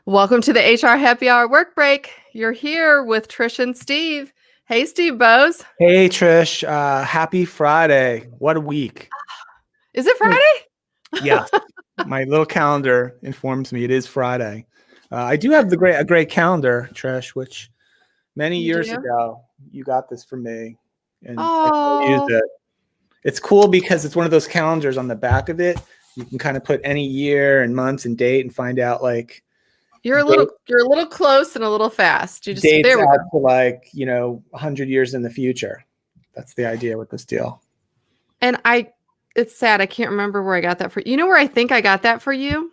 Welcome to the HR Happy Hour Work Break. You're here with Trish and Steve. Hey, Steve Bose. Hey Trish, happy Friday. What a week. Is it Friday? Yes, my little calendar informs me it is Friday. I do have a great calendar, Trish, which many years ago you got this for me, and I still use it. It's cool because it's one of those calendars on the back of it. You can kind of put any year and months and date and find out like you're a little close and a little fast. You just dates out to 100 years in the future. That's the idea with this deal. And it's sad. I can't remember where I got that for. You know where I think I got that for you?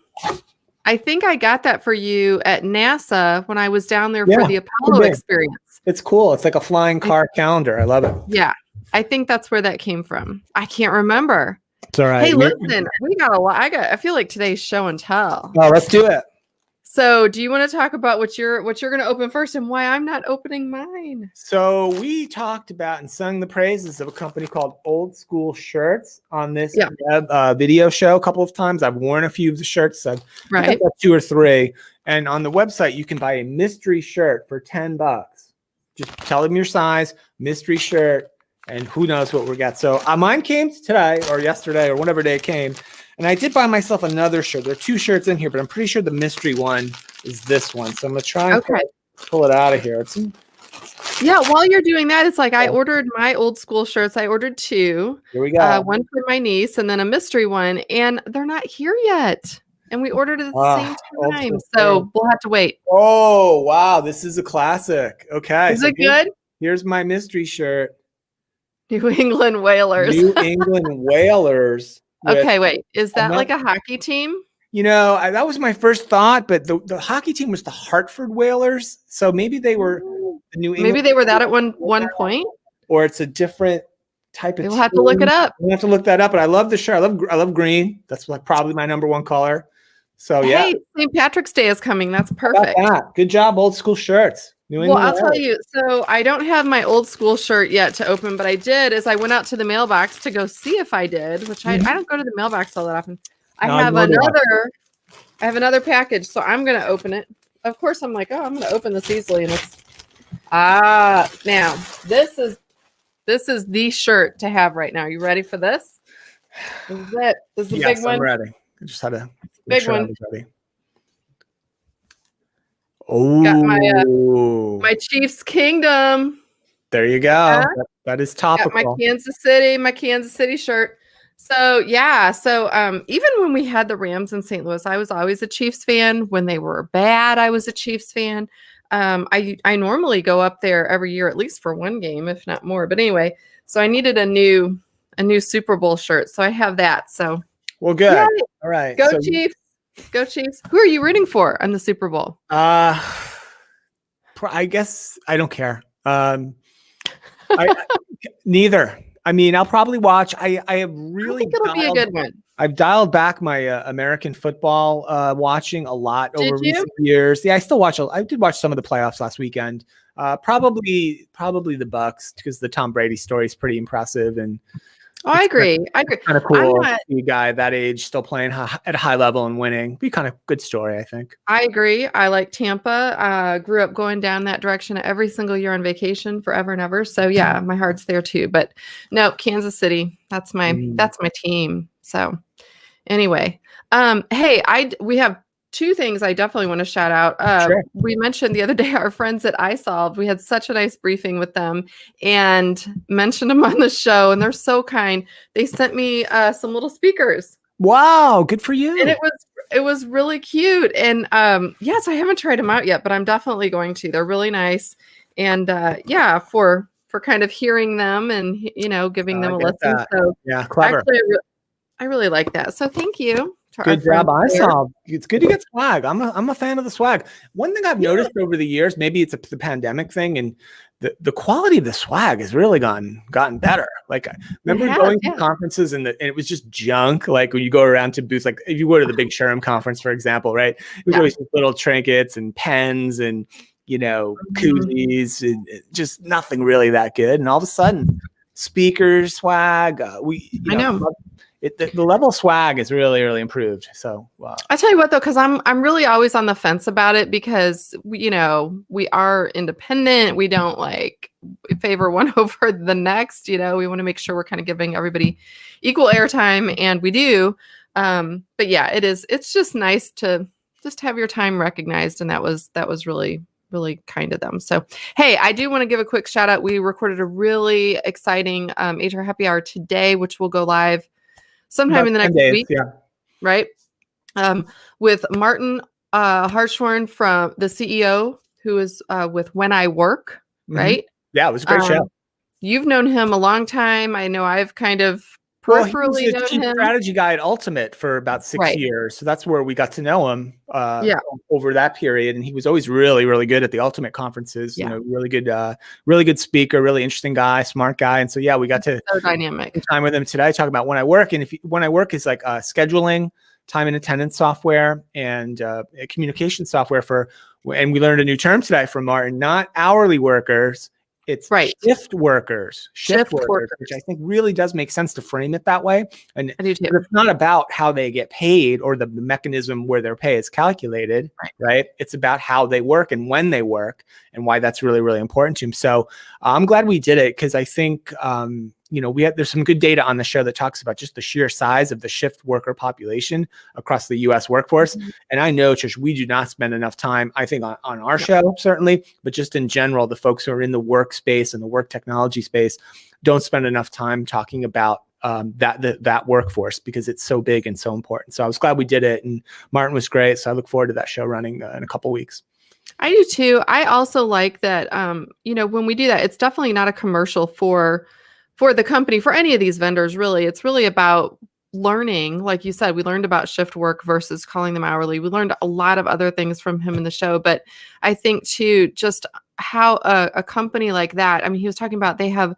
I think I got that for you at NASA when I was down there for the Apollo experience. It's cool. It's like a flying car calendar. I love it. Yeah. I think that's where that came from. I can't remember. It's all right. Hey, listen, we got a lot. I feel like today's show and tell. Oh, let's do it. So do you want to talk about what you're going to open first and why I'm not opening mine? So we talked about and sung the praises of a company called Old School Shirts on this video show a couple of times. I've worn a few of the shirts. I've got 2 or 3. And on the website, you can buy a mystery shirt for $10. Just tell them your size, mystery shirt, and who knows what we got. So mine came today or yesterday or whatever day it came. And I did buy myself another shirt. There are 2 shirts in here, but I'm pretty sure the mystery one is this one. So I'm going to try and pull it out of here. Yeah, while you're doing that, it's like I ordered my Old School shirts. I ordered 2. Here we go. One for my niece and then a mystery one. And they're not here yet. And we ordered it at the same time. So we'll have to wait. Oh, wow. This is a classic. Okay. Is it good? Here's my mystery shirt. New England Whalers. New England Whalers. Okay, wait. Is that like a hockey team? That was my first thought, but the hockey team was the Hartford Whalers. So maybe they were the New England. Maybe they were that at one point. Or it's a different type of. We'll have to look it up. We'll have to look that up. But I love the shirt. I love green. That's like probably my number 1 color. So yeah. Hey, St. Patrick's Day is coming. That's perfect. Good job, Old School Shirts. Well, I'll tell you. So I don't have my Old School shirt yet to open, but I did is I went out to the mailbox to go see if I did, which I don't go to the mailbox all that often. I have another package, so I'm going to open it. Of course, I'm like, I'm going to open this easily, and it's now this is the shirt to have right now. You ready for this? This is it. This is a big one. I'm ready. I just had a big one. Ready. Oh, got my Chiefs Kingdom. There you go. That is topical. Got my Kansas City shirt. So yeah, even when we had the Rams in St. Louis, I was always a Chiefs fan. When they were bad, I was a Chiefs fan. I normally go up there every year at least for one game, if not more. But anyway, so I needed a new Super Bowl shirt, so I have that. So well, good. Yay. All right, go Chiefs. Go Chiefs. Who are you rooting for in the Super Bowl? I guess I don't care. Neither. I mean, I'll probably watch. I have really. I think it'll be a good one. I've dialed back my American football watching a lot over recent years. Yeah, I still watch. I did watch some of the playoffs last weekend. Probably the Bucks because the Tom Brady story is pretty impressive and. Oh, I agree. Kind of cool to see a guy that age still playing at a high level and winning. Be kind of good story, I think. I agree. I like Tampa. Grew up going down that direction every single year on vacation forever and ever. So yeah, my heart's there too. But no, Kansas City. That's my team. So anyway, hey, we have 2 things I definitely want to shout out. Sure. We mentioned the other day our friends at iSolved. We had such a nice briefing with them and mentioned them on the show, and they're so kind. They sent me some little speakers. Wow, good for you. And it was really cute. And so I haven't tried them out yet, but I'm definitely going to. They're really nice. And for kind of hearing them and giving them a listen. So yeah, clever. Actually, I really like that. So thank you. Good job, iSolved. It's good to get swag. I'm a fan of the swag. One thing I've noticed over the years, maybe it's the pandemic thing, and the quality of the swag has really gotten better. Like I remember going to conferences and it was just junk. Like when you go around to booths, like if you go to the Big Sherm conference, for example, right? It was always little trinkets and pens and koozies and just nothing really that good. And all of a sudden, speakers, swag. the level of swag is really, really improved. So I tell you what though, because I'm really always on the fence about it because we are independent. We don't like favor one over the next. We want to make sure we're kind of giving everybody equal airtime, and we do. But yeah, it's just nice to just have your time recognized, and that was really, really kind of them. So, hey, I do want to give a quick shout out. We recorded a really exciting HR happy hour today, which will go live sometime in the next week. Yeah. Right. With Martin Hartshorn, from the CEO, who is with When I Work. Right. Yeah, it was a great show. You've known him a long time. I know I've kind of peripherally he was the chief strategy guy at Ultimate for about 6 years. So that's where we got to know him over that period. And he was always really, really good at the Ultimate conferences. Really good speaker, really interesting guy, smart guy. And so, yeah, we got to dynamic time with him today, talk about When I Work. And When I Work is like scheduling, time and attendance software, and communication software and we learned a new term today from Martin, not hourly workers. It's shift workers, which I think really does make sense to frame it that way. And it's not about how they get paid or the mechanism where their pay is calculated, right? It's about how they work and when they work, and why that's really, really important to them. So I'm glad we did it, because I think, there's some good data on the show that talks about just the sheer size of the shift worker population across the U.S. workforce. And I know, Trish, we do not spend enough time, I think, on our show, certainly, but just in general, the folks who are in the workspace and the work technology space don't spend enough time talking about that workforce, because it's so big and so important. So I was glad we did it, and Martin was great. So I look forward to that show running in a couple of weeks. I do too. I also like that, when we do that, it's definitely not a commercial for the company, for any of these vendors, really. It's really about learning. Like you said, we learned about shift work versus calling them hourly. We learned a lot of other things from him in the show. But I think too, just how a company like that, I mean, he was talking about they have,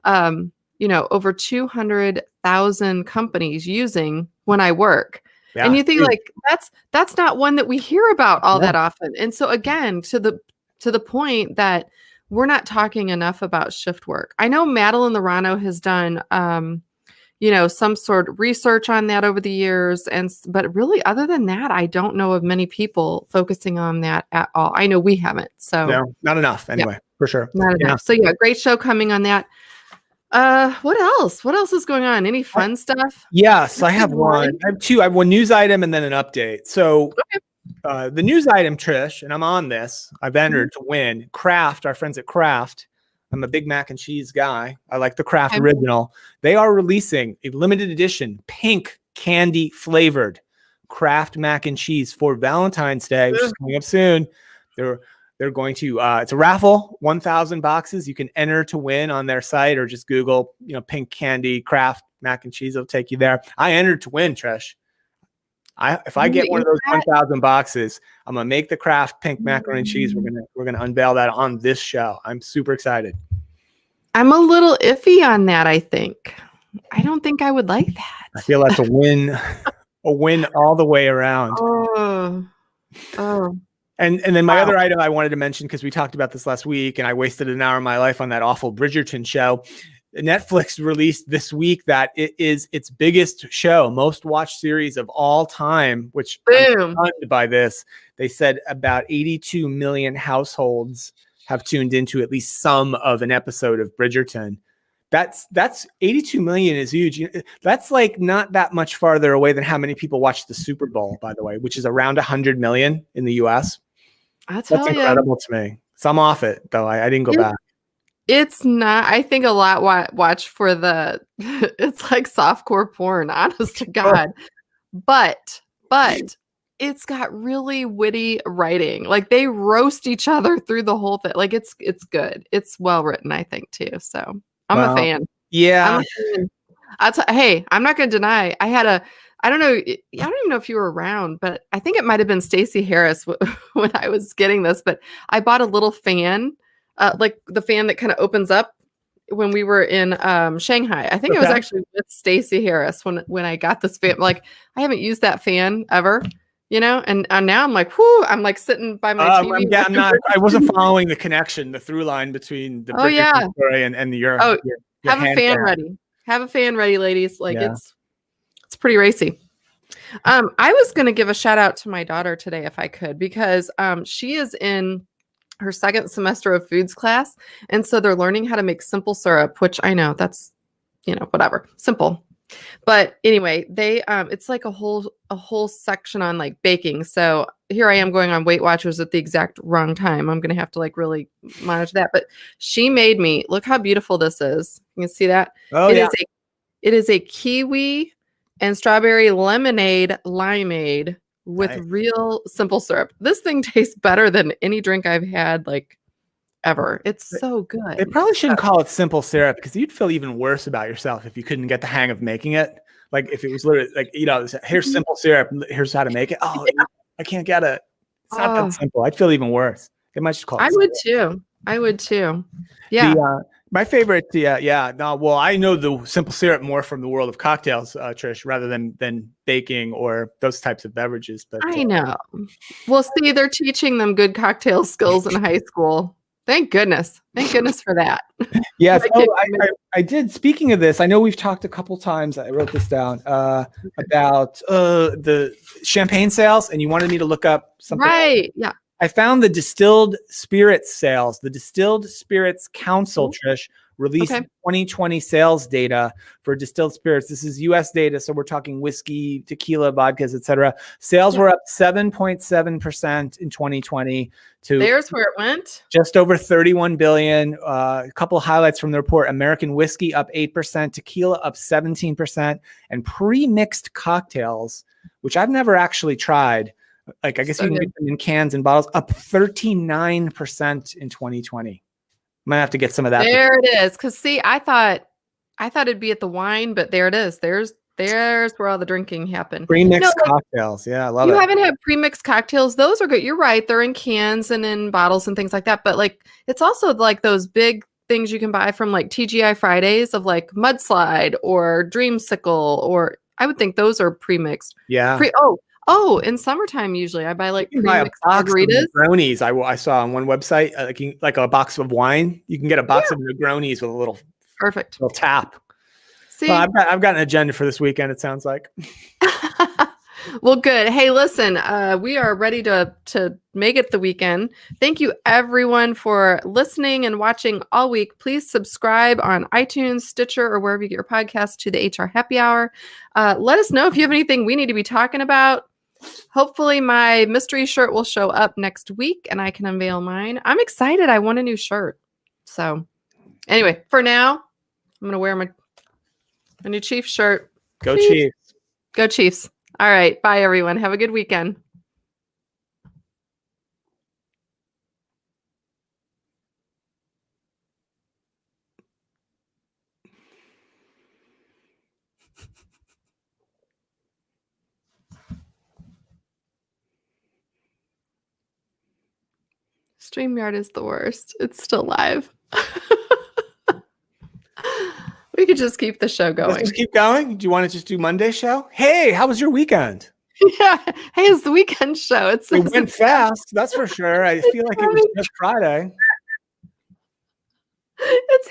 over 200,000 companies using When I Work. Yeah, and you think that's not one that we hear about all that often. And so again, to the point that we're not talking enough about shift work. I know Madeline Lorano has done, some sort of research on that over the years. But really, other than that, I don't know of many people focusing on that at all. I know we haven't. So no, not enough anyway, for sure. Not enough. So great show coming on that. What else? What else is going on? Any fun stuff? Yes, I have one. I have two. I have one news item and then an update. So the news item, Trish, and I'm on this, I've entered to win Kraft, our friends at Kraft. I'm a big mac and cheese guy. I like the Kraft original. They are releasing a limited edition pink candy flavored Kraft mac and cheese for Valentine's Day, which is coming up soon. They're going to, it's a raffle, 1,000 boxes. You can enter to win on their site, or just Google, pink candy, Kraft mac and cheese. It'll take you there. I entered to win, Trish. If I get one of those 1,000 boxes, I'm going to make the Kraft pink macaroni and cheese. We're going to unveil that on this show. I'm super excited. I'm a little iffy on that, I think. I don't think I would like that. I feel that's a win all the way around. Oh. And then my other item I wanted to mention, because we talked about this last week and I wasted an hour of my life on that awful Bridgerton show. Netflix released this week that it is its biggest show, most watched series of all time, which I'm stunned by this. They said about 82 million households have tuned into at least some of an episode of Bridgerton. That's 82 million is huge. That's like not that much farther away than how many people watch the Super Bowl, by the way, which is around 100 million in the US. That's incredible to me. So I'm off it, though. I didn't go back. It's not, I think a lot watch for it's like softcore porn, honest to God. But it's got really witty writing. Like they roast each other through the whole thing. Like it's good. It's well written, I think, too. So I'm a fan. Yeah. Hey, I'm not going to deny. I don't even know if you were around, but I think it might have been Stacey Harris when I was getting this, but I bought a little fan, like the fan that kind of opens up when we were in Shanghai. I think it was actually with Stacey Harris when I got this fan. Like, I haven't used that fan ever, and now I'm like, whoo, I'm like sitting by my TV. I wasn't following the connection, the through line between the Bridgerton story and the Europe. Have a fan ready. Have a fan ready, ladies. Like it's It's pretty racy. I was going to give a shout out to my daughter today if I could, because she is in her second semester of foods class. And so they're learning how to make simple syrup, which I know that's, whatever, simple. But anyway, they it's like a whole section on like baking. So here I am going on Weight Watchers at the exact wrong time. I'm going to have to like really monitor that. But she made me, look how beautiful this is. You can see that? Oh, it yeah. It is a kiwi and strawberry lemonade limeade with real simple syrup. This thing tastes better than any drink I've had like ever. It's so good. They probably shouldn't call it simple syrup, because you'd feel even worse about yourself if you couldn't get the hang of making it. Like if it was literally like, here's simple syrup, here's how to make it. Oh, yeah. I can't get it. It's not that simple. I'd feel even worse. They might just call it. I would too. Yeah. My favorite, well, I know the simple syrup more from the world of cocktails, Trish, rather than baking or those types of beverages. But I know. Well, see, they're teaching them good cocktail skills in high school. Thank goodness. Thank goodness for that. Yeah. So I did. Speaking of this, I know we've talked a couple times. I wrote this down about the champagne sales, and you wanted me to look up something. Right. Yeah. I found the distilled spirits sales. The Distilled Spirits Council, Trish, released 2020 sales data for distilled spirits. This is U.S. data, so we're talking whiskey, tequila, vodkas, etc. Sales were up 7.7% in 2020 to there's where it went. Just over 31 billion. A couple of highlights from the report: American whiskey up 8%, tequila up 17%, and pre-mixed cocktails, which I've never actually tried. Like, I guess you can get them in cans and bottles, up 39% in 2020. Might have to get some of that. There it is. Because see, I thought it'd be at the wine, but there it is. There's where all the drinking happened. Pre-mixed cocktails. Yeah, I love it. You haven't had pre-mixed cocktails. Those are good. You're right. They're in cans and in bottles and things like that. But like, it's also like those big things you can buy from like TGI Fridays of like Mudslide or Dreamsicle, or I would think those are pre-mixed. Yeah. Oh, in summertime, usually I buy like pre-mixed margaritas. Negronis. I saw on one website, like a box of wine. You can get a box of Negronis with a little tap. See, well, I've got an agenda for this weekend, it sounds like. Well, good. Hey, listen, we are ready to make it the weekend. Thank you, everyone, for listening and watching all week. Please subscribe on iTunes, Stitcher, or wherever you get your podcast to the HR Happy Hour. Let us know if you have anything we need to be talking about. Hopefully my mystery shirt will show up next week and I can unveil mine. I'm excited. I want a new shirt. So anyway, for now, I'm going to wear my new Chiefs shirt. Go Chiefs. Go Chiefs. All right. Bye, everyone. Have a good weekend. StreamYard is the worst. It's still live. We could just keep the show going. Let's just keep going. Do you want to just do Monday's show? Hey, how was your weekend? Yeah. Hey, it's the weekend show. It went fast. That's for sure. I feel like it was just Friday. It's